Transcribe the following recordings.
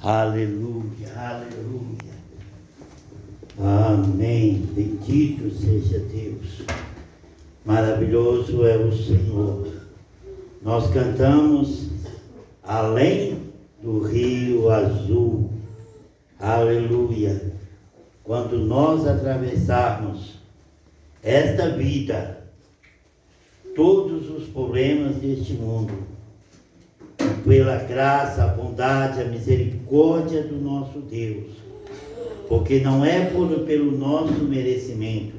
Aleluia, aleluia. Amém. Bendito seja Deus. Maravilhoso é o Senhor. Nós cantamos além do rio azul. Aleluia. Quando nós atravessarmos esta vida, todos os problemas deste mundo, pela graça, a bondade, a misericórdia do nosso Deus, porque não é pelo nosso merecimento,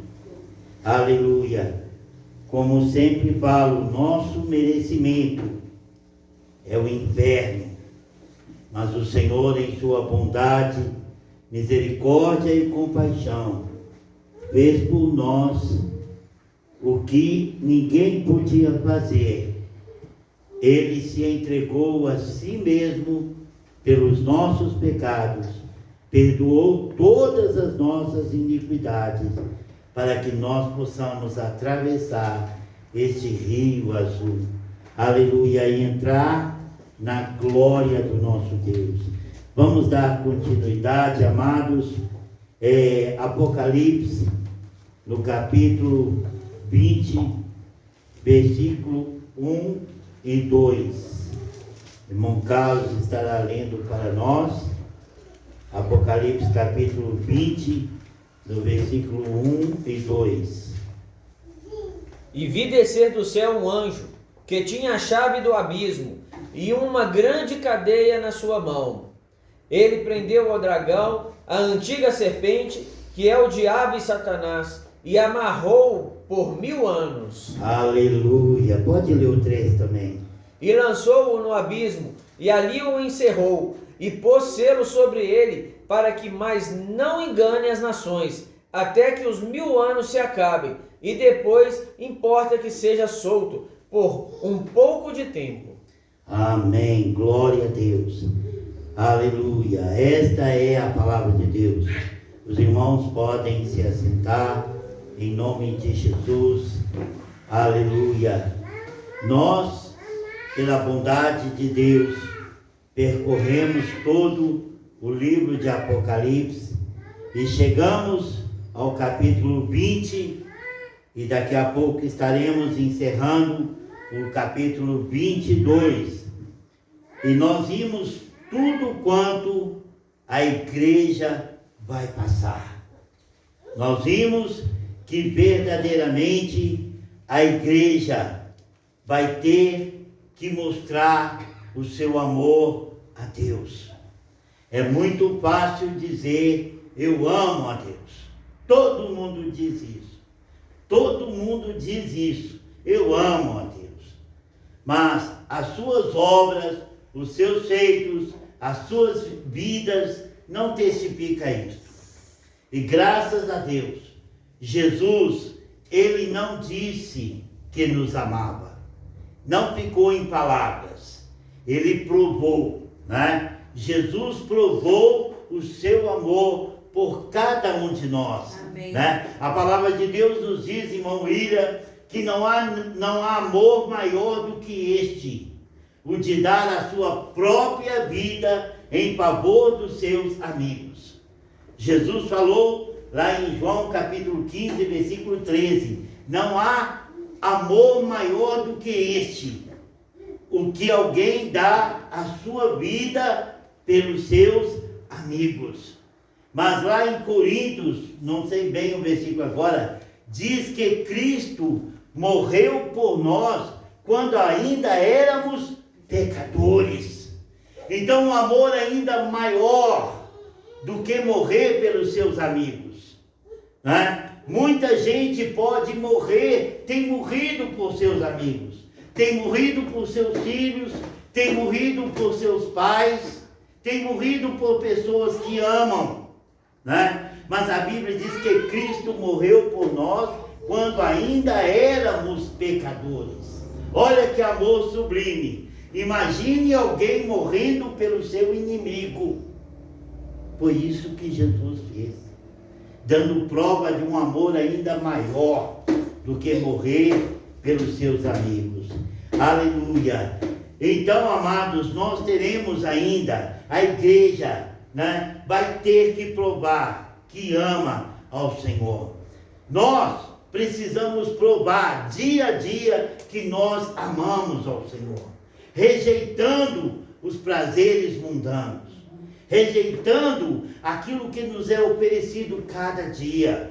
aleluia, como sempre falo, nosso merecimento é o inferno, mas o Senhor, em sua bondade, misericórdia e compaixão, fez por nós o que ninguém podia fazer. Ele se entregou a si mesmo pelos nossos pecados, perdoou todas as nossas iniquidades, para que nós possamos atravessar este rio azul, aleluia, e entrar na glória do nosso Deus. Vamos dar continuidade, amados, Apocalipse, no capítulo 20, versículo 1 e 2. Irmão Carlos estará lendo para nós Apocalipse capítulo 20, no versículo 1 e 2. E vi descer do céu um anjo, que tinha a chave do abismo, e uma grande cadeia na sua mão. Ele prendeu ao dragão, a antiga serpente, que é o diabo e Satanás, e amarrou por 1000 anos. Aleluia. Pode ler o 3 também. E lançou-o no abismo, e ali o encerrou, e pôs selo sobre ele, para que mais não engane as nações, até que os 1000 anos se acabem, e depois importa que seja solto por um pouco de tempo. Amém. Glória a Deus. Aleluia. Esta é a palavra de Deus. Os irmãos podem se assentar em nome de Jesus. Aleluia. Nós, pela bondade de Deus, percorremos todo o livro de Apocalipse e chegamos ao capítulo 20 e daqui a pouco estaremos encerrando o capítulo 22. E nós vimos tudo quanto a igreja vai passar. Nós vimos que verdadeiramente a igreja vai ter que mostrar o seu amor a Deus. É muito fácil dizer, eu amo a Deus. Todo mundo diz isso. Todo mundo diz isso. Eu amo a Deus. Mas as suas obras, os seus feitos, as suas vidas não testificam isso. E graças a Deus, Jesus, ele não disse que nos amava. Não ficou em palavras. Ele provou, né? Jesus provou o seu amor por cada um de nós. Amém. Né? A palavra de Deus nos diz, irmão William, que não há amor maior do que este, o de dar a sua própria vida em favor dos seus amigos. Jesus falou lá em João capítulo 15, versículo 13, não há amor maior do que este, o que alguém dá a sua vida pelos seus amigos. Mas lá em Coríntios, não sei bem o versículo agora, diz que Cristo morreu por nós quando ainda éramos pecadores. Então um amor ainda maior do que morrer pelos seus amigos, né? Muita gente pode morrer, tem morrido por seus amigos, tem morrido por seus filhos, tem morrido por seus pais, tem morrido por pessoas que amam, né? Mas a Bíblia diz que Cristo morreu por nós quando ainda éramos pecadores. Olha que amor sublime. Imagine alguém morrendo pelo seu inimigo. Foi isso que Jesus fez, dando prova de um amor ainda maior do que morrer pelos seus amigos. Aleluia. Então, amados, nós teremos ainda, a igreja, né, vai ter que provar que ama ao Senhor. Nós precisamos provar dia a dia que nós amamos ao Senhor, rejeitando os prazeres mundanos, rejeitando aquilo que nos é oferecido cada dia.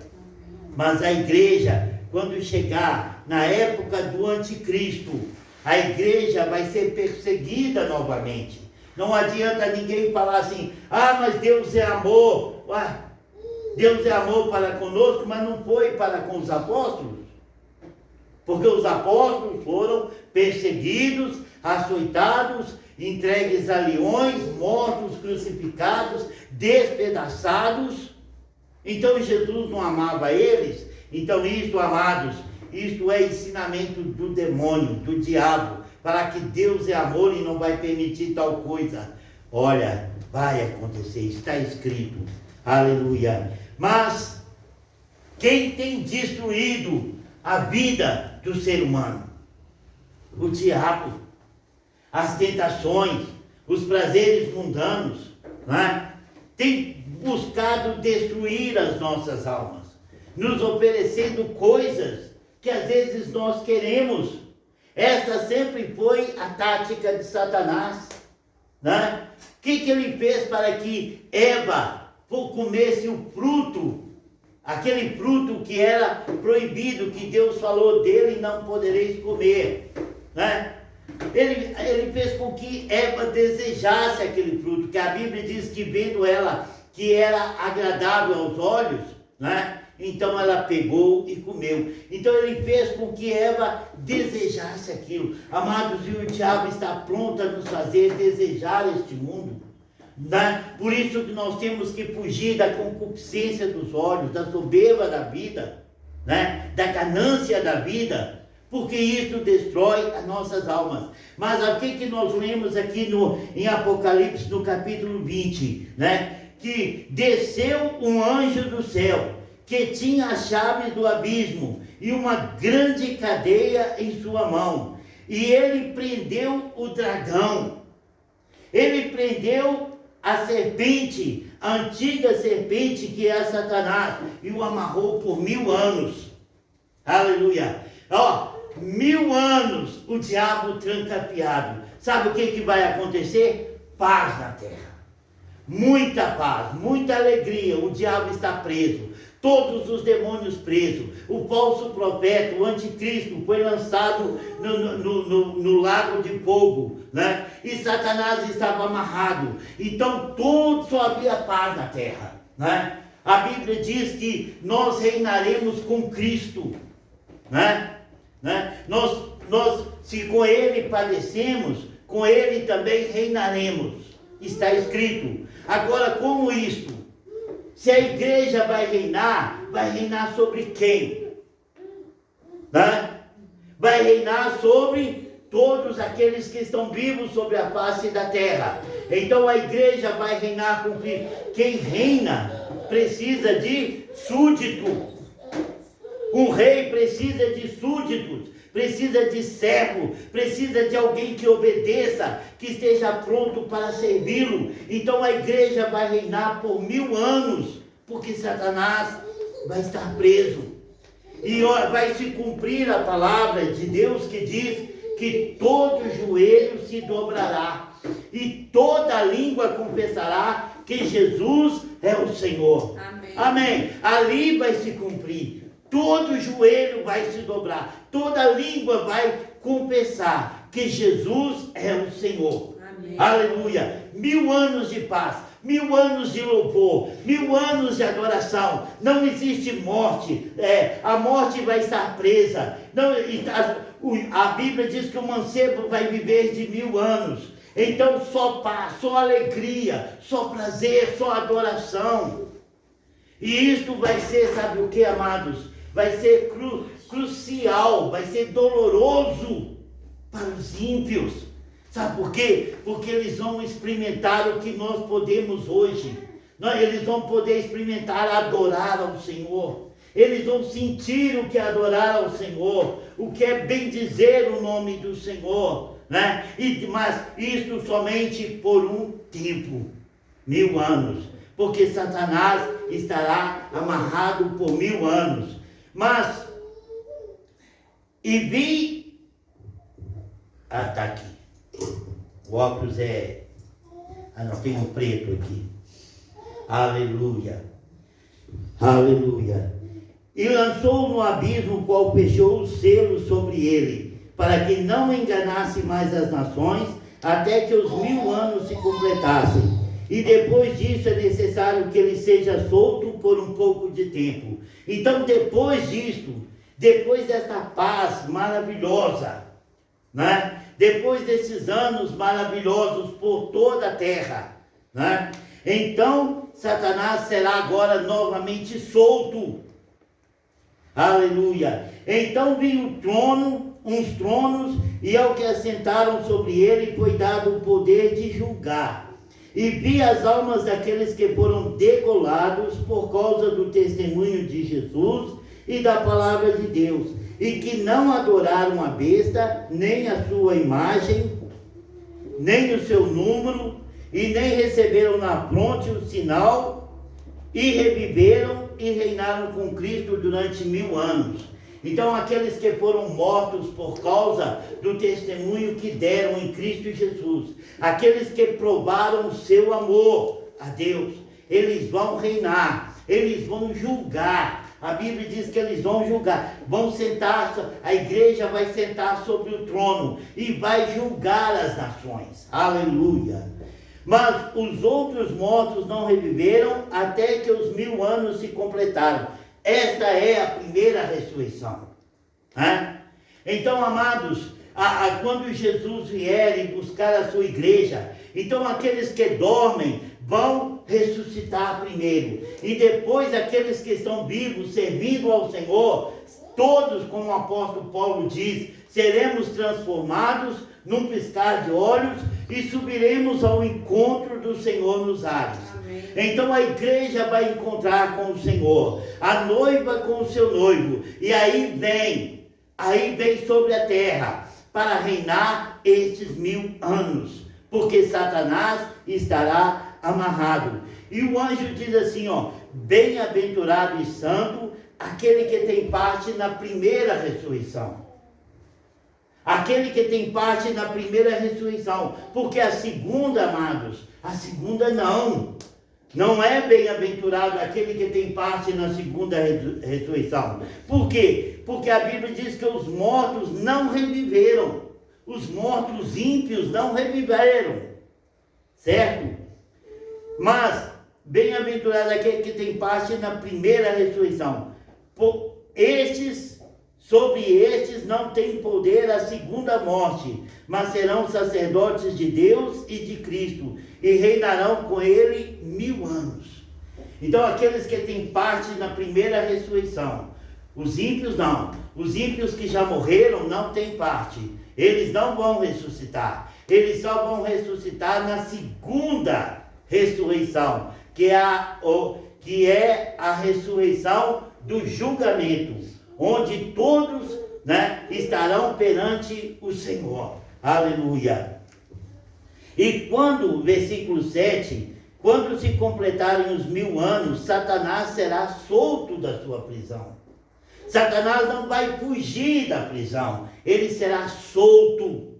Mas a igreja, quando chegar na época do anticristo, a igreja vai ser perseguida novamente. Não adianta ninguém falar assim: ah, mas Deus é amor. Deus é amor para conosco, mas não foi para com os apóstolos. Porque os apóstolos foram perseguidos, açoitados, entregues a leões, mortos, crucificados, despedaçados. Então Jesus não amava eles. Então isto, amados, isto é ensinamento do demônio, do diabo, para que Deus é amor e não vai permitir tal coisa. Olha, vai acontecer, está escrito. Aleluia. Mas quem tem destruído a vida do ser humano? O diabo, as tentações, os prazeres mundanos, né? Tem buscado destruir as nossas almas, nos oferecendo coisas que às vezes nós queremos. Esta sempre foi a tática de Satanás, né? O que ele fez para que Eva comesse o fruto, aquele fruto que era proibido, que Deus falou dele: não podereis comer, né? Ele fez com que Eva desejasse aquele fruto, que a Bíblia diz que vendo ela que era agradável aos olhos, né? Então ela pegou e comeu. Então ele fez com que Eva desejasse aquilo. Amados, e o diabo está pronto a nos fazer desejar este mundo, né? Por isso que nós temos que fugir da concupiscência dos olhos, da soberba da vida, né? Da ganância da vida, porque isso destrói as nossas almas. Mas o que nós lemos aqui em Apocalipse, no capítulo 20, né? Que desceu um anjo do céu, que tinha as chaves do abismo e uma grande cadeia em sua mão. E ele prendeu o dragão. Ele prendeu a serpente, a antiga serpente que é Satanás, e o amarrou por 1000 anos. Aleluia. 1000 anos o diabo trancafiado. Sabe o que vai acontecer? Paz na terra. Muita paz, muita alegria. O diabo está preso. Todos os demônios presos. O falso profeta, o anticristo, foi lançado no lago de fogo, né? E Satanás estava amarrado. Então só havia paz na terra, né? A Bíblia diz que nós reinaremos com Cristo, né? Nós, se com Ele padecemos, com Ele também reinaremos. Está escrito. Agora, como isto? Se a igreja vai reinar sobre quem? Né? Vai reinar sobre todos aqueles que estão vivos sobre a face da terra. Então a igreja vai reinar com Cristo. Quem reina precisa de súdito. Um rei precisa de súditos, precisa de servo, precisa de alguém que obedeça, que esteja pronto para servi-lo. Então a igreja vai reinar por 1000 anos, porque Satanás vai estar preso. E vai se cumprir a palavra de Deus que diz que todo joelho se dobrará e toda língua confessará que Jesus é o Senhor. Amém. Amém. Ali vai se cumprir. Todo joelho vai se dobrar, toda língua vai confessar que Jesus é o Senhor. Amém. Aleluia. 1000 anos de paz, 1000 anos de louvor, 1000 anos de adoração. Não existe morte. A morte vai estar presa. A Bíblia diz que o mancebo vai viver de 1000 anos. Então só paz, só alegria, só prazer, só adoração. E isto vai ser, sabe o que, amados? Vai ser crucial, vai ser doloroso para os ímpios. Sabe por quê? Porque eles vão experimentar o que nós podemos hoje. Eles vão poder experimentar adorar ao Senhor. Eles vão sentir o que é adorar ao Senhor, o que é bendizer o nome do Senhor. né? Mas isto somente por um tempo, 1000 anos, porque Satanás estará amarrado por 1000 anos. Mas, e vi, tá aqui, o óculos não, tem um preto aqui, aleluia, aleluia, e lançou no abismo, qual fechou o selo sobre ele, para que não enganasse mais as nações, até que os 1000 anos se completassem. E depois disso é necessário que ele seja solto por um pouco de tempo. Então, depois disso, depois desta paz maravilhosa, né? Depois desses anos maravilhosos por toda a terra, né? Então, Satanás será agora novamente solto. Aleluia. Então vi uns tronos, e ao que assentaram sobre ele foi dado o poder de julgar. E vi as almas daqueles que foram degolados por causa do testemunho de Jesus e da palavra de Deus, e que não adoraram a besta, nem a sua imagem, nem o seu número, e nem receberam na fronte o sinal, e reviveram e reinaram com Cristo durante 1000 anos. Então, aqueles que foram mortos por causa do testemunho que deram em Cristo Jesus, aqueles que provaram o seu amor a Deus, eles vão reinar, eles vão julgar. A Bíblia diz que eles vão julgar, vão sentar, a igreja vai sentar sobre o trono e vai julgar as nações. Aleluia. Mas os outros mortos não reviveram até que os 1000 anos se completaram. Esta é a primeira ressurreição. Então, amados, quando Jesus vier e buscar a sua igreja, então aqueles que dormem vão ressuscitar primeiro. E depois aqueles que estão vivos, servindo ao Senhor, todos, como o apóstolo Paulo diz, seremos transformados num piscar de olhos e subiremos ao encontro do Senhor nos ares. Amém. Então a igreja vai encontrar com o Senhor, a noiva com o seu noivo, e aí vem sobre a terra para reinar estes 1000 anos, porque Satanás estará amarrado. E o anjo diz assim, bem-aventurado e santo aquele que tem parte na primeira ressurreição. Aquele que tem parte na primeira ressurreição, porque a segunda, amados, a segunda não é bem-aventurado aquele que tem parte na segunda ressurreição. Por quê? Porque a Bíblia diz que os mortos não reviveram, os mortos ímpios não reviveram, certo? Mas bem-aventurado aquele que tem parte na primeira ressurreição. Sobre estes não tem poder a segunda morte, mas serão sacerdotes de Deus e de Cristo, e reinarão com ele 1000 anos. Então aqueles que têm parte na primeira ressurreição, os ímpios não. Os ímpios que já morreram não têm parte. Eles não vão ressuscitar. Eles só vão ressuscitar na segunda ressurreição, que é a ressurreição do julgamento, onde todos, estarão perante o Senhor. Aleluia. E quando, versículo 7, quando se completarem os 1000 anos, Satanás será solto da sua prisão. Satanás não vai fugir da prisão, ele será solto.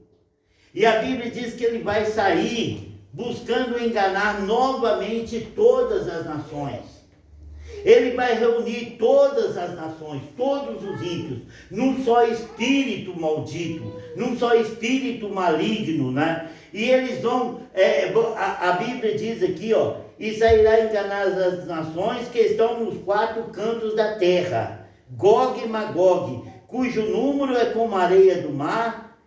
E a Bíblia diz que ele vai sair buscando enganar novamente todas as nações. Ele vai reunir todas as nações, todos os ímpios, num só espírito maldito, num só espírito maligno, E eles vão, a Bíblia diz aqui, e sairá enganar as nações que estão nos 4 cantos da terra, Gog e Magog, cujo número é como a areia do mar,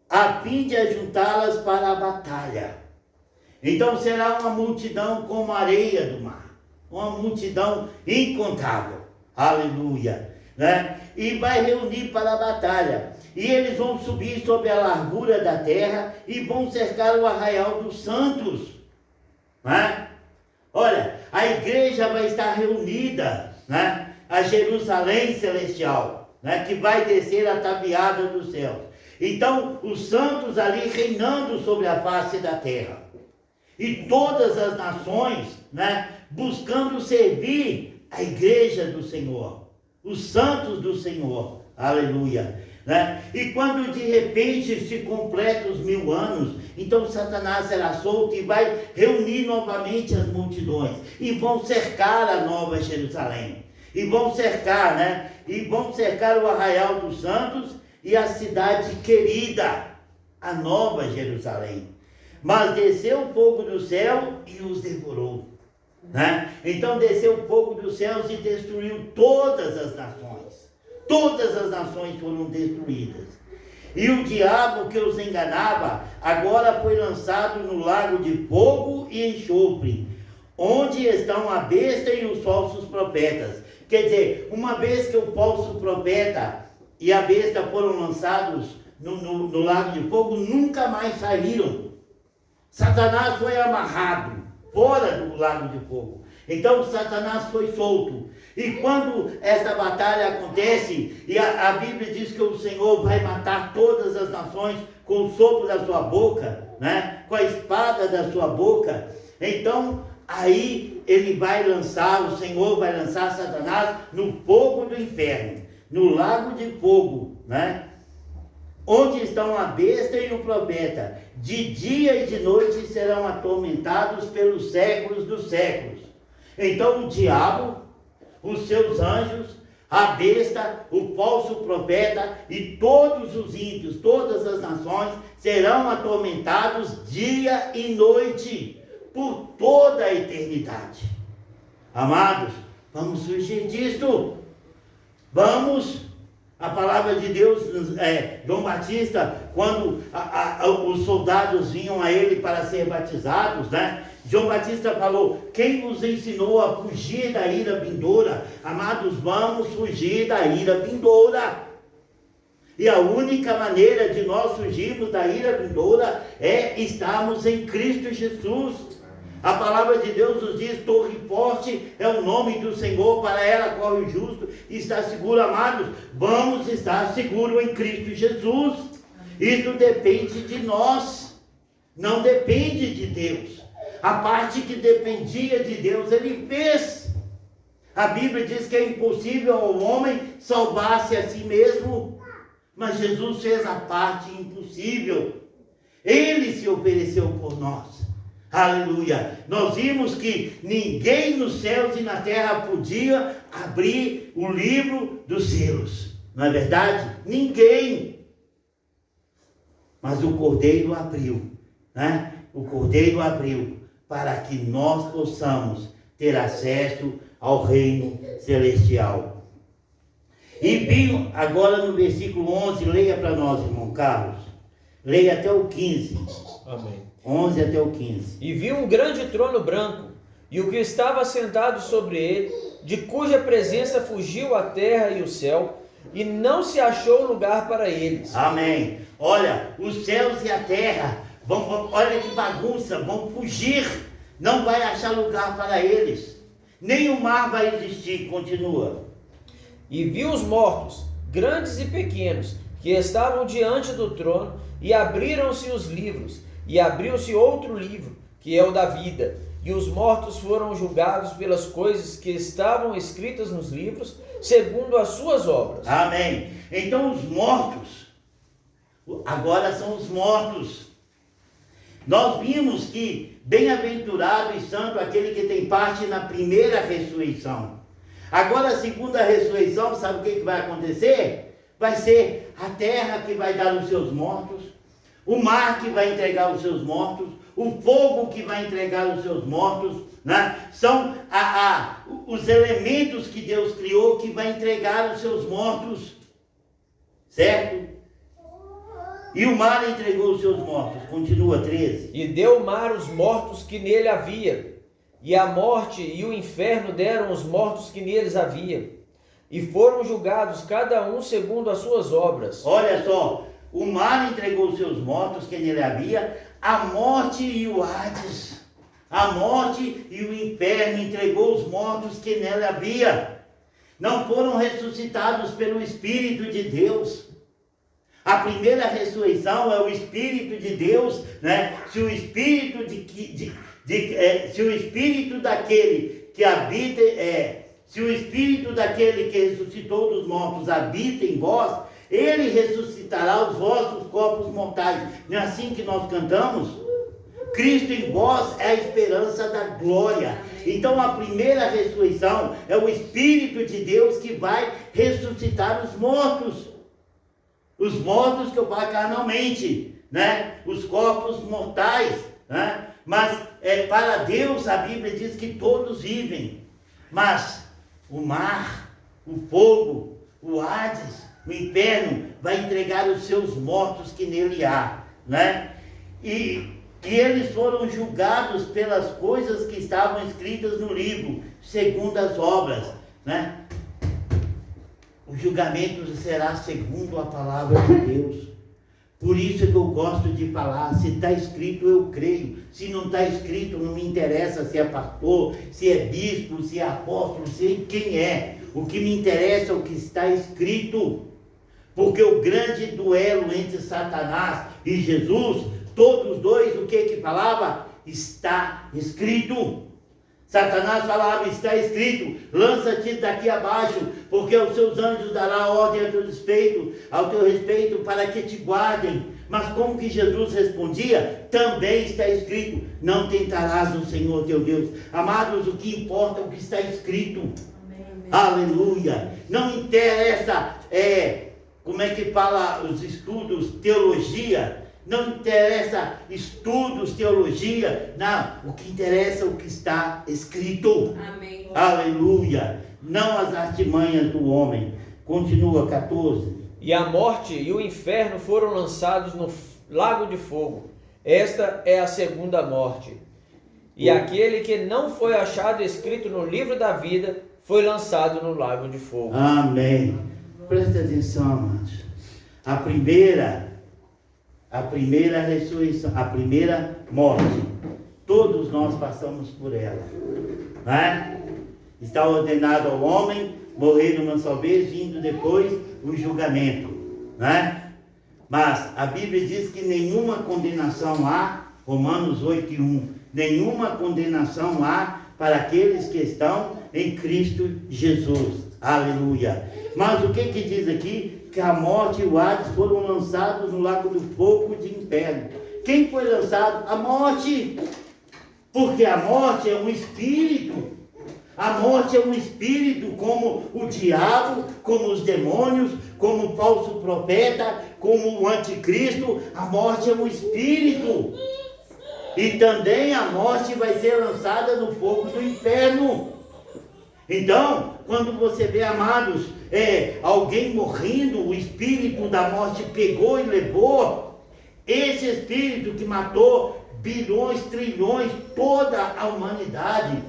a fim de ajuntá-las para a batalha. Então será uma multidão como a areia do mar. Uma multidão incontável, aleluia, E vai reunir para a batalha, e eles vão subir sobre a largura da terra, e vão cercar o arraial dos santos, Olha, a igreja vai estar reunida, a Jerusalém celestial, que vai descer ataviada dos céus, Então, os santos ali reinando sobre a face da terra. E todas as nações, né, buscando servir a igreja do Senhor, os santos do Senhor. Aleluia. Né? E quando de repente se completam os 1000 anos, então Satanás será solto e vai reunir novamente as multidões. E vão cercar a Nova Jerusalém. E vão cercar, né? E vão cercar o arraial dos santos e a cidade querida, a Nova Jerusalém. Mas desceu o fogo do céu e os devorou. Né? Então desceu o fogo dos céus e destruiu todas as nações. Todas as nações foram destruídas. E o diabo que os enganava, agora foi lançado no lago de fogo e enxofre, onde estão a besta e os falsos profetas. Quer dizer, uma vez que o falso profeta e a besta foram lançados no lago de fogo, nunca mais saíram. Satanás foi amarrado fora do lago de fogo. Então Satanás foi solto. E quando essa batalha acontece, e a Bíblia diz que o Senhor vai matar todas as nações com o sopro da sua boca, né? Com a espada da sua boca, então aí ele vai lançar, o Senhor vai lançar Satanás no fogo do inferno, no lago de fogo, né? Onde estão a besta e o profeta, de dia e de noite serão atormentados pelos séculos dos séculos. Então o diabo, os seus anjos, a besta, o falso profeta e todos os ímpios, todas as nações serão atormentados dia e noite por toda a eternidade. Amados, vamos fugir disso. Vamos. A palavra de Deus, João Batista, quando os soldados vinham a ele para ser batizados, né? João Batista falou: quem nos ensinou a fugir da ira vindoura? Amados, vamos fugir da ira vindoura. E a única maneira de nós fugirmos da ira vindoura é estarmos em Cristo Jesus. A palavra de Deus nos diz: torre forte é o nome do Senhor, para ela corre o justo e está seguro. Amados, vamos estar seguros em Cristo Jesus. Isso depende de nós, não depende de Deus. A parte que dependia de Deus, Ele fez. A Bíblia diz que é impossível ao homem salvar-se a si mesmo, mas Jesus fez a parte impossível. Ele se ofereceu por nós. Aleluia. Nós vimos que ninguém nos céus e na terra podia abrir o livro dos selos. Não é verdade? Ninguém. Mas o Cordeiro abriu, né? O Cordeiro abriu para que nós possamos ter acesso ao reino celestial. E viu, agora no versículo 11, leia para nós, irmão Carlos. Leia até o 15. Amém. 11 até o 15. E viu um grande trono branco, e o que estava sentado sobre ele, de cuja presença fugiu a terra e o céu, e não se achou lugar para eles. Amém. Olha, os céus e a terra, olha que bagunça, vão fugir, não vai achar lugar para eles. Nem o mar vai existir, continua. E viu os mortos, grandes e pequenos, que estavam diante do trono, e abriram-se os livros. E abriu-se outro livro, que é o da vida, e os mortos foram julgados pelas coisas que estavam escritas nos livros, segundo as suas obras. Amém. Então os mortos, agora são os mortos. Nós vimos que bem-aventurado e santo aquele que tem parte na primeira ressurreição. Agora a segunda ressurreição, sabe o que vai acontecer? Vai ser a terra que vai dar os seus mortos, o mar que vai entregar os seus mortos, o fogo que vai entregar os seus mortos, né? São os elementos que Deus criou que vai entregar os seus mortos, certo? E o mar entregou os seus mortos, continua 13. E deu o mar os mortos que nele havia, e a morte e o inferno deram os mortos que neles havia, e foram julgados cada um segundo as suas obras. Olha só, o mar entregou os seus mortos que nele havia, a morte e o Hades, a morte e o inferno entregou os mortos que nele havia. Não foram ressuscitados pelo Espírito de Deus. A primeira ressurreição é o Espírito de Deus, né? Se o Espírito se o Espírito daquele que habita, se o Espírito daquele que ressuscitou dos mortos habita em vós, ele ressuscitará os vossos corpos mortais. Não é assim que nós cantamos? Cristo em vós é a esperança da glória. Então a primeira ressurreição é o Espírito de Deus que vai ressuscitar os mortos. Os mortos que eu falo carnalmente, né? Os corpos mortais, né? Mas para Deus a Bíblia diz que todos vivem. Mas o mar, o fogo, o Hades, o inferno vai entregar os seus mortos que nele há, né? E eles foram julgados pelas coisas que estavam escritas no livro, segundo as obras, né? O julgamento será segundo a palavra de Deus. Por isso é que eu gosto de falar, se está escrito eu creio, se não está escrito não me interessa se é pastor, se é bispo, se é apóstolo, sei quem é. O que me interessa é o que está escrito, porque o grande duelo entre Satanás e Jesus, todos dois, o que falava? Está escrito. Satanás falava, está escrito, lança-te daqui abaixo, porque aos seus anjos dará ordem ao teu respeito, para que te guardem. Mas como que Jesus respondia? Também está escrito, não tentarás o Senhor teu Deus. Amados, o que importa é o que está escrito. Amém. Aleluia. Não interessa, como é que fala os estudos, teologia. Não interessa estudos, teologia, não, o que interessa é o que está escrito. Amém. Aleluia. Não as artimanhas do homem. Continua 14. E a morte e o inferno foram lançados no lago de fogo. Esta é a segunda morte. E aquele que não foi achado escrito no livro da vida foi lançado no lago de fogo. Amém. Presta atenção, amados. A primeira ressurreição, a primeira morte, todos nós passamos por ela, né? Está ordenado ao homem morrer uma só vez, vindo depois o julgamento, né? Mas a Bíblia diz que nenhuma condenação há, Romanos 8:1, nenhuma condenação há para aqueles que estão em Cristo Jesus. Aleluia. Mas o que diz aqui? Que a morte e o Hades foram lançados no lago do fogo de inferno. Quem foi lançado? A morte. Porque a morte é um espírito. A morte é um espírito, como o diabo, como os demônios, como o falso profeta, como o anticristo. A morte é um espírito. E também a morte vai ser lançada no fogo do inferno. Então, quando você vê, amados, alguém morrendo, o espírito da morte pegou e levou, esse espírito que matou bilhões, trilhões, toda a humanidade,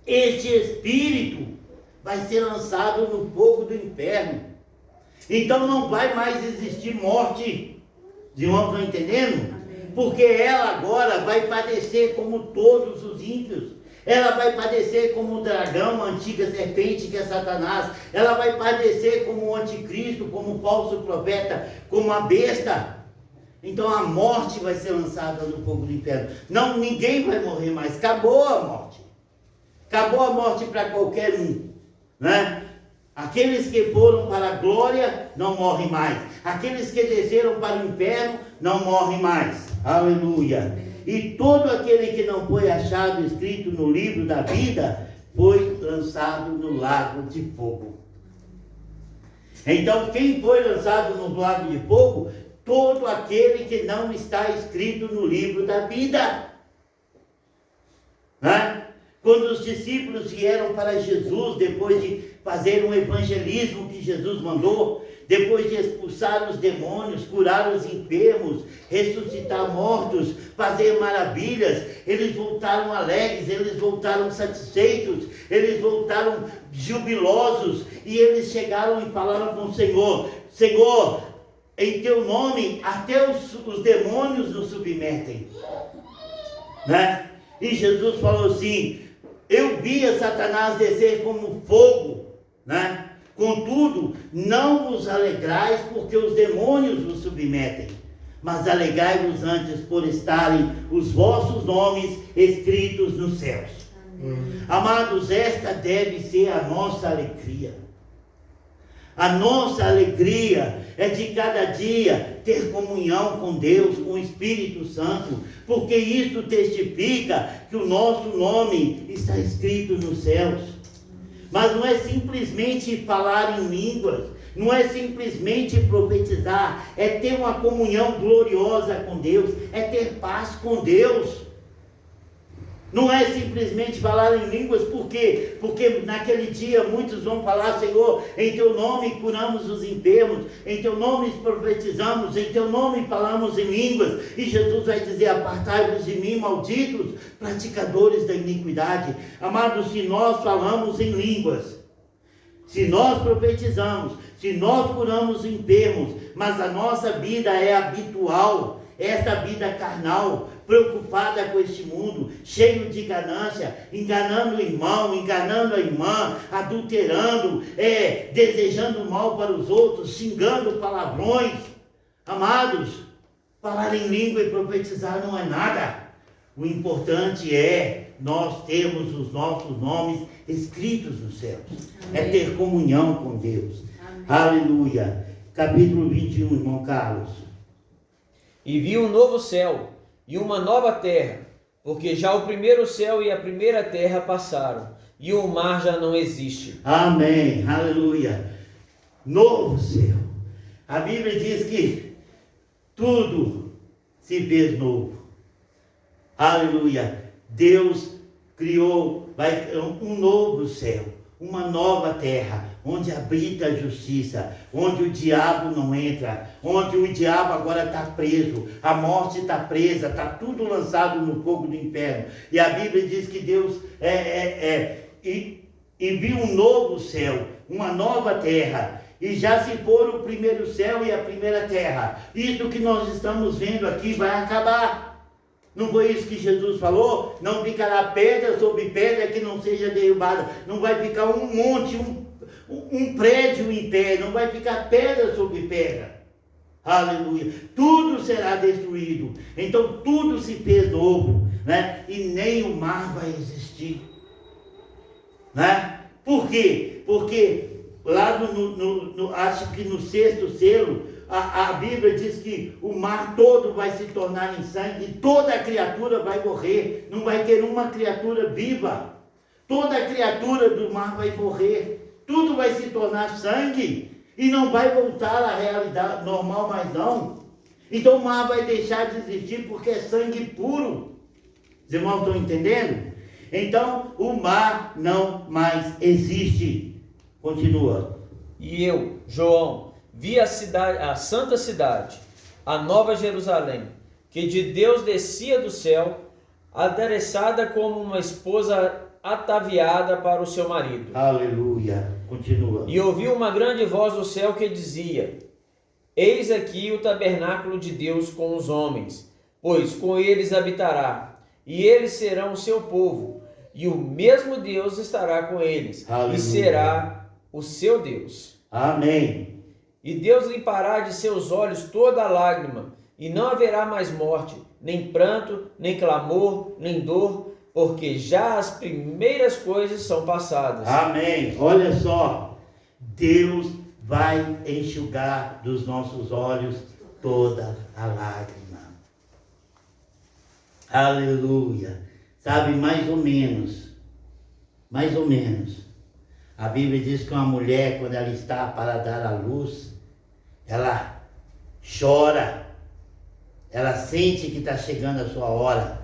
esse espírito vai ser lançado no fogo do inferno. Então não vai mais existir morte. Os irmãos estão entendendo? Porque ela agora vai padecer como todos os ímpios. Ela vai padecer como o dragão, a antiga serpente que é Satanás. Ela vai padecer como o anticristo, como o falso profeta, como a besta. Então a morte vai ser lançada no fogo do inferno. Não, ninguém vai morrer mais. Acabou a morte. Acabou a morte para qualquer um, né? Aqueles que foram para a glória não morrem mais. Aqueles que desceram para o inferno não morrem mais. Aleluia. E todo aquele que não foi achado escrito no livro da vida foi lançado no lago de fogo. Então, quem foi lançado no lago de fogo? Todo aquele que não está escrito no livro da vida. Né? Quando os discípulos vieram para Jesus, depois de fazer um evangelismo que Jesus mandou, depois de expulsar os demônios, curar os enfermos, ressuscitar mortos, fazer maravilhas, eles voltaram alegres, eles voltaram satisfeitos, eles voltaram jubilosos, e eles chegaram e falaram com o Senhor: Senhor, em teu nome até os demônios nos submetem, né? E Jesus falou assim: eu via Satanás descer como fogo, né? Contudo, não vos alegrais porque os demônios vos submetem, mas alegrai-vos antes por estarem os vossos nomes escritos nos céus. Amados, esta deve ser a nossa alegria. A nossa alegria é de cada dia ter comunhão com Deus, com o Espírito Santo, porque isso testifica que o nosso nome está escrito nos céus. Mas não é simplesmente falar em línguas, não é simplesmente profetizar, é ter uma comunhão gloriosa com Deus, é ter paz com Deus. Não é simplesmente falar em línguas, por quê? Porque naquele dia muitos vão falar: Senhor, em teu nome curamos os enfermos, em teu nome profetizamos, em teu nome falamos em línguas. E Jesus vai dizer: apartai-vos de mim, malditos, praticadores da iniquidade. Amados, se nós falamos em línguas, se nós profetizamos, se nós curamos enfermos, mas a nossa vida é habitual, esta vida carnal, preocupada com este mundo, cheio de ganância, enganando o irmão, enganando a irmã, adulterando, desejando mal para os outros, xingando palavrões. Amados, falar em língua e profetizar não é nada. O importante é nós termos os nossos nomes escritos nos céus. Amém. É ter comunhão com Deus. Amém. Aleluia. Capítulo 21, irmão Carlos. E vi um novo céu e uma nova terra, porque já o primeiro céu e a primeira terra passaram, e o mar já não existe. Amém, aleluia. Novo céu. A Bíblia diz que tudo se fez novo. Aleluia. Deus criou um novo céu, uma nova terra, onde habita a justiça, onde o diabo não entra, onde o diabo agora está preso, a morte está presa, está tudo lançado no fogo do inferno. E a Bíblia diz que Deus viu um novo céu, uma nova terra, e já se foram o primeiro céu e a primeira terra. Isso que nós estamos vendo aqui vai acabar. Não foi isso que Jesus falou? Não ficará pedra sobre pedra que não seja derrubada. Não vai ficar um monte, um prédio em pé, não vai ficar pedra sobre pedra. Aleluia. Tudo será destruído. Então tudo se fez novo, né? E nem o mar vai existir, né? Por quê? Porque lá acho que no sexto selo, a Bíblia diz que o mar todo vai se tornar em sangue e toda a criatura vai morrer. Não vai ter uma criatura viva. Toda a criatura do mar vai morrer. Tudo vai se tornar sangue e não vai voltar à realidade normal mais não. Então o mar vai deixar de existir porque é sangue puro. Os irmãos estão entendendo? Então o mar não mais existe. Continua. E eu, João, vi a cidade, a santa cidade, a nova Jerusalém, que de Deus descia do céu, adereçada como uma esposa ataviada para o seu marido. Aleluia. Continua. E ouvi uma grande voz do céu que dizia: eis aqui o tabernáculo de Deus com os homens, pois com eles habitará, e eles serão o seu povo, e o mesmo Deus estará com eles. Aleluia. E será o seu Deus. Amém. E Deus limpará de seus olhos toda a lágrima, e não haverá mais morte, nem pranto, nem clamor, nem dor, porque já as primeiras coisas são passadas. Amém. Olha só, Deus vai enxugar dos nossos olhos toda a lágrima. Aleluia. Sabe, mais ou menos, a Bíblia diz que uma mulher, quando ela está para dar à luz, ela chora, ela sente que está chegando a sua hora,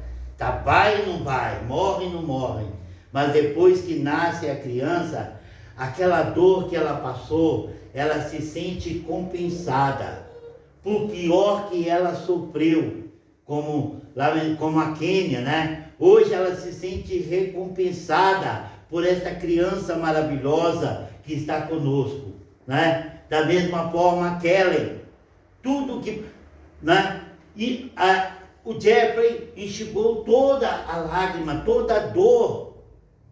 vai ou não vai, morre ou não morre, mas depois que nasce a criança, aquela dor que ela passou, ela se sente compensada, por pior que ela sofreu, como a Quênia, né? Hoje ela se sente recompensada por esta criança maravilhosa que está conosco, né? Da mesma forma a Kelly, tudo que, né? E o Jeffrey enxugou toda a lágrima, toda a dor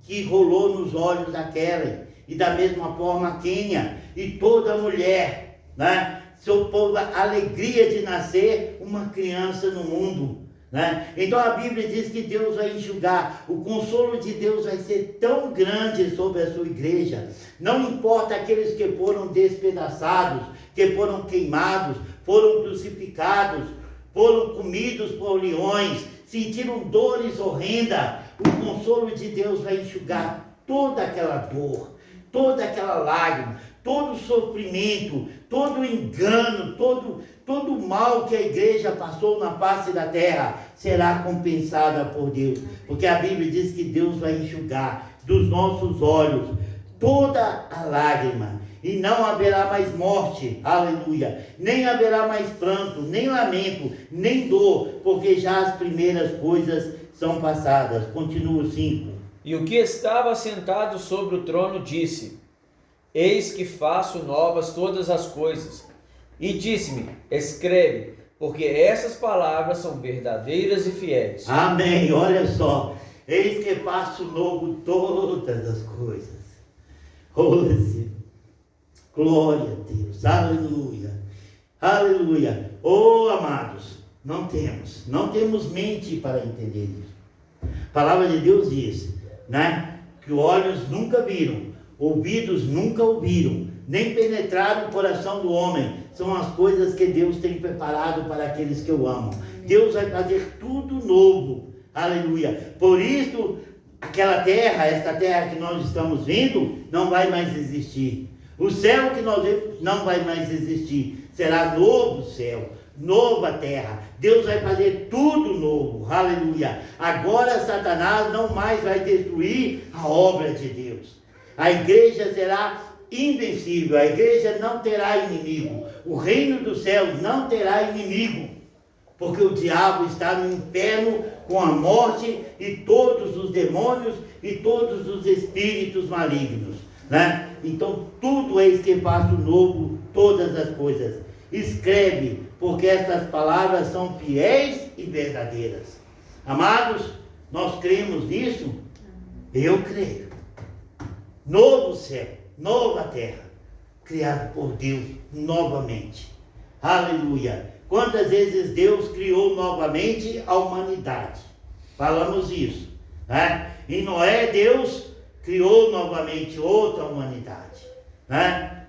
que rolou nos olhos da Kelly. e da mesma forma Quênia e toda mulher, né? Seu povo, a alegria de nascer uma criança no mundo, né? Então a Bíblia diz que Deus vai enxugar, o consolo de Deus vai ser tão grande sobre a sua igreja, não importa aqueles que foram despedaçados, que foram queimados, foram crucificados, foram comidos por leões, sentiram dores horrendas, o consolo de Deus vai enxugar toda aquela dor, toda aquela lágrima, todo o sofrimento, todo o engano, todo o mal que a igreja passou na face da terra será compensada por Deus, porque a Bíblia diz que Deus vai enxugar dos nossos olhos toda a lágrima, e não haverá mais morte, aleluia, nem haverá mais pranto, nem lamento, nem dor, porque já as primeiras coisas são passadas. Continua o 5. E o que estava sentado sobre o trono disse: Eis que faço novas todas as coisas. E disse-me: Escreve, porque essas palavras são verdadeiras e fiéis. Amém. Olha só. Eis que faço novo todas as coisas. Oh, Senhor. Glória a Deus. Aleluia. Aleluia. Oh, amados, não temos mente para entender isso. A palavra de Deus diz, né, que olhos nunca viram, ouvidos nunca ouviram, nem penetraram o coração do homem. São as coisas que Deus tem preparado para aqueles que o amam. Deus vai fazer tudo novo. Aleluia. Por isso, aquela terra, esta terra que nós estamos vendo, não vai mais existir. O céu que nós vemos não vai mais existir. Será novo céu, nova terra. Deus vai fazer tudo novo. Aleluia. Agora Satanás não mais vai destruir a obra de Deus. A igreja será invencível. A igreja não terá inimigo. O reino dos céus não terá inimigo. Porque o diabo está no inferno com a morte e todos os demônios e todos os espíritos malignos, né? Então tudo eis que faço novo todas as coisas. Escreve, porque estas palavras são fiéis e verdadeiras. Amados, nós cremos nisso? Eu creio. Novo céu, nova terra, criado por Deus novamente. Aleluia. Quantas vezes Deus criou novamente a humanidade? Falamos isso, né? Em Noé, Deus criou novamente outra humanidade, né?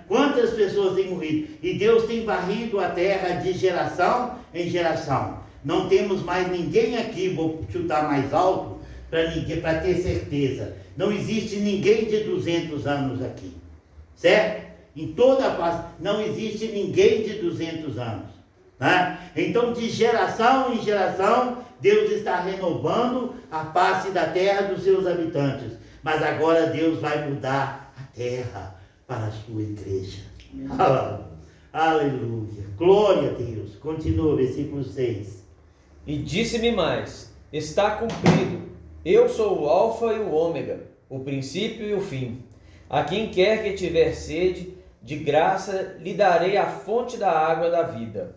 Quantas pessoas têm morrido? E Deus tem varrido a terra de geração em geração. Não temos mais ninguém aqui, vou chutar mais alto, para ter certeza. Não existe ninguém de 200 anos aqui, certo? Em toda a face, não existe ninguém de 200 anos, né? Então, de geração em geração, Deus está renovando a face da terra dos seus habitantes. Mas agora Deus vai mudar a terra para a sua igreja. Aleluia. Glória a Deus. Continua, versículo 6. E disse-me mais: Está cumprido. Eu sou o alfa e o ômega, o princípio e o fim. A quem quer que tiver sede, de graça lhe darei a fonte da água da vida.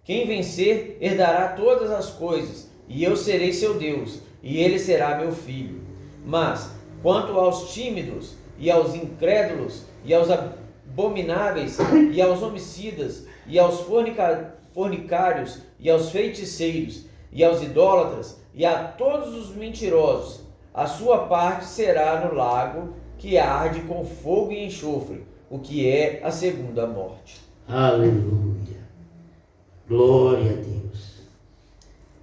Quem vencer herdará todas as coisas, e eu serei seu Deus, e ele será meu filho. Mas, quanto aos tímidos, e aos incrédulos, e aos abomináveis, e aos homicidas, e aos fornicários, e aos feiticeiros, e aos idólatras, e a todos os mentirosos, a sua parte será no lago que arde com fogo e enxofre, o que é a segunda morte. Aleluia. Glória a Deus.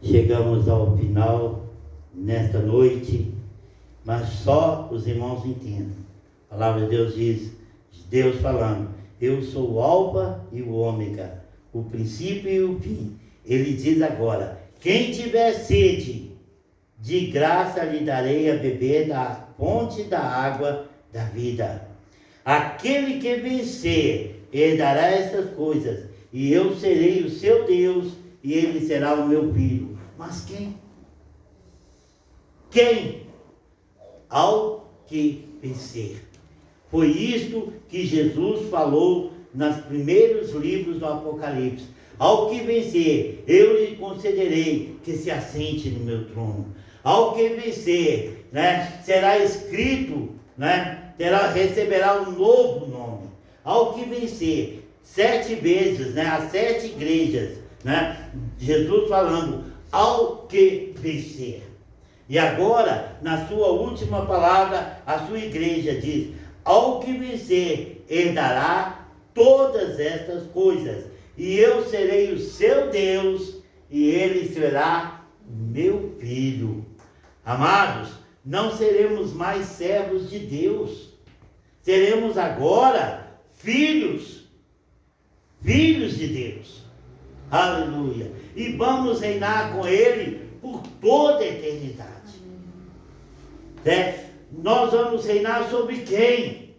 Chegamos ao final nesta noite, mas só os irmãos entendem. A palavra de Deus diz, Deus falando, eu sou o alfa e o ômega, o princípio e o fim. Ele diz agora, quem tiver sede, de graça lhe darei a beber da fonte da água da vida. Aquele que vencer herdará estas coisas, e eu serei o seu Deus, e ele será o meu filho. Mas quem? Quem? Ao que vencer. Foi isto que Jesus falou nos primeiros livros do Apocalipse. Ao que vencer, eu lhe concederei que se assente no meu trono. Ao que vencer, né, será escrito, né, receberá um novo nome. Ao que vencer 7 vezes, né? As 7 igrejas, né? Jesus falando, ao que vencer. E agora, na sua última palavra, a sua igreja diz, ao que vencer, herdará todas estas coisas. E eu serei o seu Deus, e ele será meu filho. Amados, não seremos mais servos de Deus. Seremos agora filhos de Deus. Aleluia. E vamos reinar com ele por toda a eternidade. Nós vamos reinar sobre quem?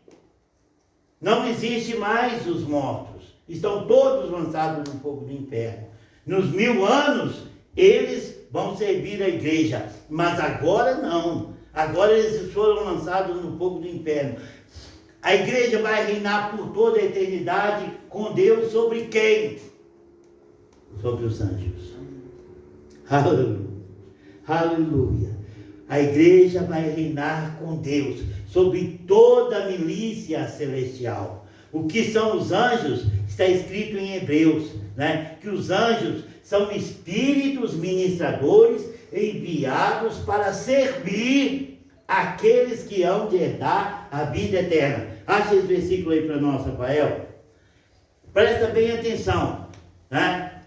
Não existe mais os mortos. Estão todos lançados no fogo do inferno. Nos 1000 anos, eles vão servir a igreja. Mas agora não. Agora eles foram lançados no fogo do inferno. A igreja vai reinar por toda a eternidade com Deus sobre quem? Sobre os anjos. Aleluia. Aleluia. A igreja vai reinar com Deus sobre toda a milícia celestial. O que são os anjos? Está escrito em Hebreus, né? Que os anjos são espíritos ministradores enviados para servir aqueles que hão de herdar a vida eterna. Acha esse versículo aí para nós, Rafael. Presta bem atenção, né?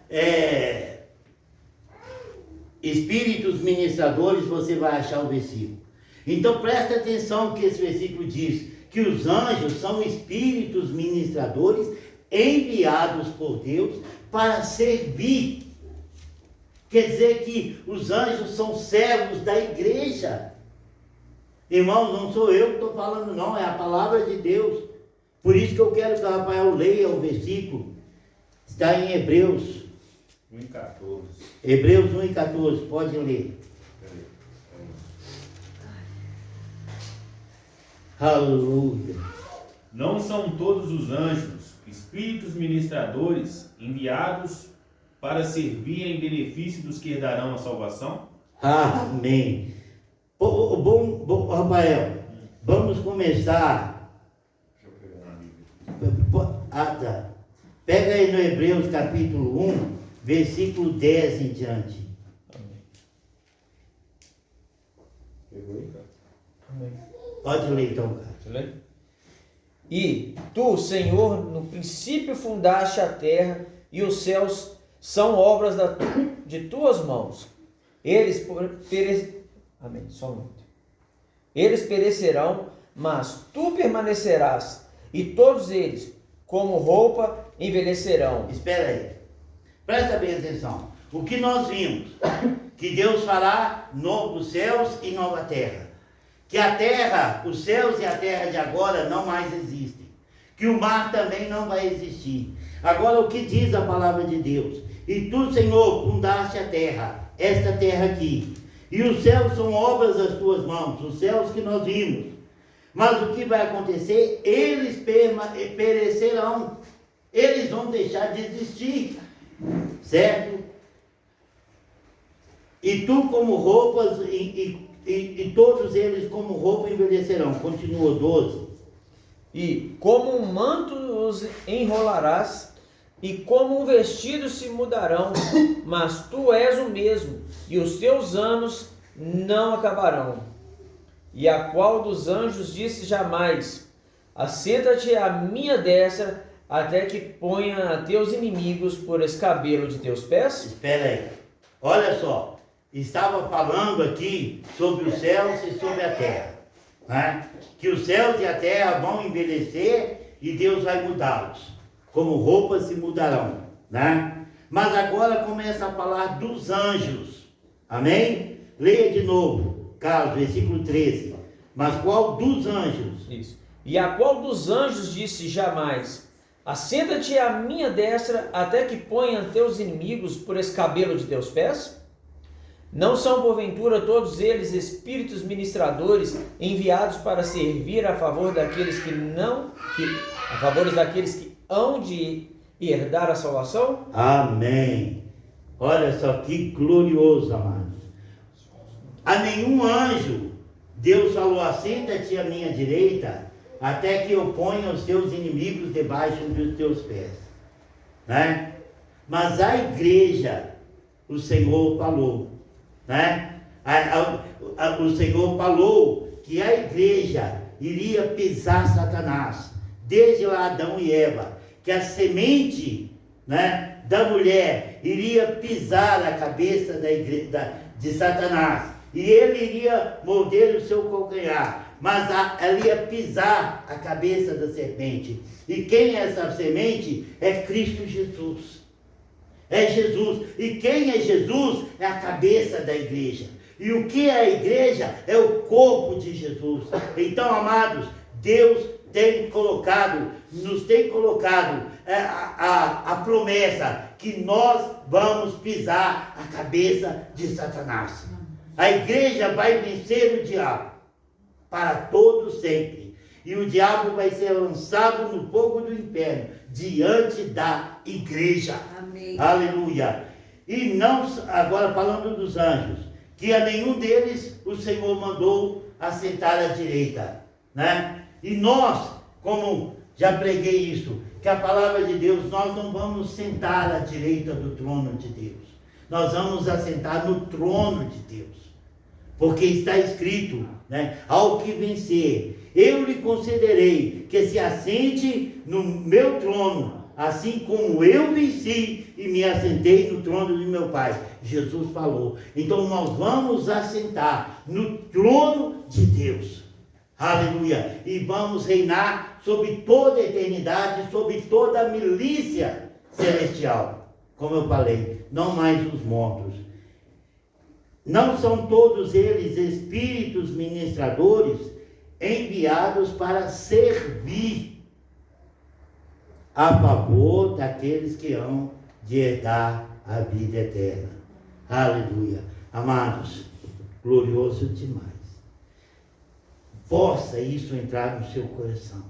Espíritos ministradores, você vai achar o versículo. Então presta atenção que esse versículo diz que os anjos são espíritos ministradores enviados por Deus para servir. Quer dizer que os anjos são servos da igreja. Irmãos, não sou eu que estou falando não, é a palavra de Deus. Por isso que eu quero que o Rafael leia o versículo. Está em Hebreus 1:14. Hebreus 1:14, pode ler. Aleluia. Não são todos os anjos espíritos ministradores enviados para servir em benefício dos que herdarão a salvação? Amém. Bom, Rafael, vamos começar. Deixa eu pegar na Bíblia. Tá. Pega aí no Hebreus capítulo 1, versículo 10 em diante. Pegou aí, cara? Amém. Pode ler então, cara. E tu, Senhor, no princípio fundaste a terra, e os céus são obras de tuas mãos. Eles Amém. Só um minuto. Eles perecerão, mas tu permanecerás, e todos eles, como roupa, envelhecerão. Espera aí. Presta bem atenção. O que nós vimos? Que Deus fará novos céus e nova terra. Que a terra, os céus e a terra de agora não mais existem. Que o mar também não vai existir. Agora o que diz a palavra de Deus? E tu, Senhor, fundaste a terra, esta terra aqui. E os céus são obras das tuas mãos, os céus que nós vimos. Mas o que vai acontecer? Eles perecerão. Eles vão deixar de existir. Certo? E tu como roupas, e todos eles como roupa envelhecerão. Continua 12. E como um manto os enrolarás, e como um vestido se mudarão, mas tu és o mesmo, e os teus anos não acabarão. E a qual dos anjos disse jamais: assenta-te à minha destra, até que ponha teus inimigos por escabelo de teus pés? Espera aí. Olha só. Estava falando aqui sobre os céus e sobre a terra. Né? Que os céus e a terra vão envelhecer e Deus vai mudá-los. Como roupas se mudarão. Né? Mas agora começa a falar dos anjos. Amém? Leia de novo, Carlos, versículo 13. Mas qual dos anjos? Isso. E a qual dos anjos disse jamais: assenta-te à minha destra, até que ponha teus inimigos por escabelo de teus pés? Não são, porventura, todos eles espíritos ministradores enviados para servir a favor daqueles que hão de herdar a salvação? Amém. Olha só que glorioso, amados. A nenhum anjo Deus falou: assenta-te à minha direita, até que eu ponha os teus inimigos debaixo dos teus pés, né? Mas a igreja, o Senhor falou, né? O Senhor falou que a igreja iria pisar Satanás, desde lá Adão e Eva, que a semente, né, da mulher iria pisar a cabeça de Satanás, e ele iria morder o seu calcanhar, mas ela ia pisar a cabeça da serpente. E quem é essa semente? É Cristo Jesus. É Jesus. E quem é Jesus? É a cabeça da igreja. E o que é a igreja? É o corpo de Jesus. Então, amados, Deus nos tem colocado a promessa que nós vamos pisar a cabeça de Satanás. A igreja vai vencer o diabo para todo sempre. E o diabo vai ser lançado no fogo do inferno diante da igreja. Amém. Aleluia. E não, agora falando dos anjos, que a nenhum deles o Senhor mandou assentar à direita, né? E nós, como já preguei isso, que a palavra de Deus, nós não vamos sentar à direita do trono de Deus. Nós vamos assentar no trono de Deus. Porque está escrito, né? Ao que vencer, eu lhe concederei que se assente no meu trono, assim como eu venci e me assentei no trono de meu Pai. Jesus falou. Então nós vamos assentar no trono de Deus. Aleluia. E vamos reinar sobre toda a eternidade, sobre toda a milícia celestial. Como eu falei, não mais os mortos. Não são todos eles espíritos ministradores enviados para servir a favor daqueles que hão de herdar a vida eterna. Aleluia. Amados, glorioso demais. Possa isso entrar no seu coração,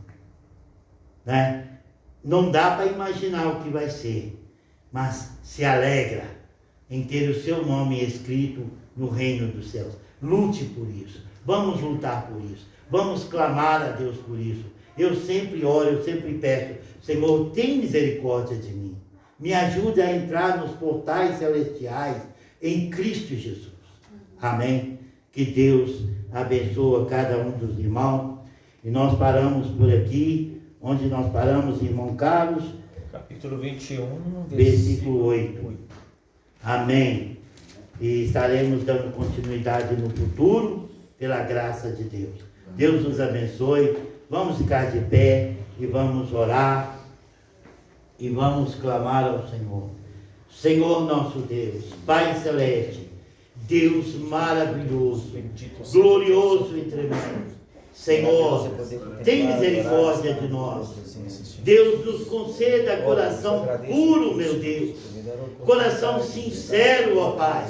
né? Não dá para imaginar o que vai ser, mas se alegra em ter o seu nome escrito no reino dos céus. Lute por isso. Vamos lutar por isso. Vamos clamar a Deus por isso. Eu sempre oro, eu sempre peço: Senhor, tem misericórdia de mim. Me ajude a entrar nos portais celestiais em Cristo Jesus. Amém? Que Deus abençoe cada um dos irmãos. E nós paramos por aqui, onde nós paramos, irmão Carlos. Capítulo 21, versículo 8. Amém. E estaremos dando continuidade no futuro, pela graça de Deus. Deus nos abençoe. Vamos ficar de pé e vamos orar e vamos clamar ao Senhor. Senhor nosso Deus, Pai Celeste, Deus maravilhoso, glorioso e tremendo. Senhor, tem misericórdia de nós. Deus nos conceda coração puro, meu Deus. Coração sincero, ó Pai.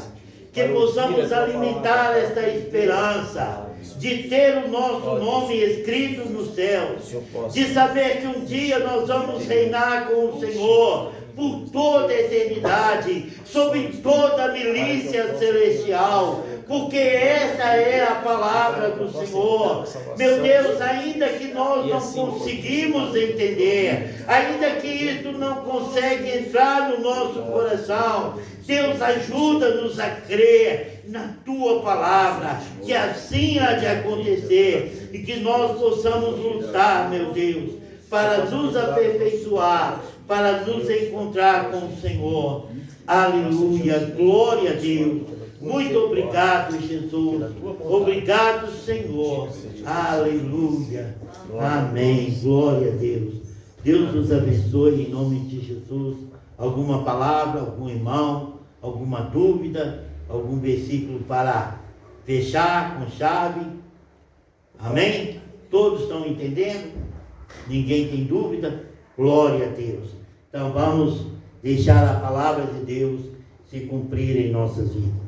Que possamos alimentar esta esperança de ter o nosso nome escrito nos céus, de saber que um dia nós vamos reinar com o Senhor por toda a eternidade, sobre toda a milícia celestial, porque esta é a palavra do Senhor. Meu Deus, ainda que nós não conseguimos entender, ainda que isso não consegue entrar no nosso coração, Deus, ajuda-nos a crer na Tua palavra, que assim há de acontecer, e que nós possamos lutar, meu Deus, para nos aperfeiçoar, para nos encontrar com o Senhor. Aleluia, glória a Deus. Muito obrigado, Jesus. Obrigado, Senhor. Aleluia. Amém. Glória a Deus. Deus nos abençoe em nome de Jesus. Alguma palavra, algum irmão, alguma dúvida, algum versículo para fechar com chave? Amém? Todos estão entendendo? Ninguém tem dúvida? Glória a Deus. Então vamos deixar a palavra de Deus se cumprir em nossas vidas.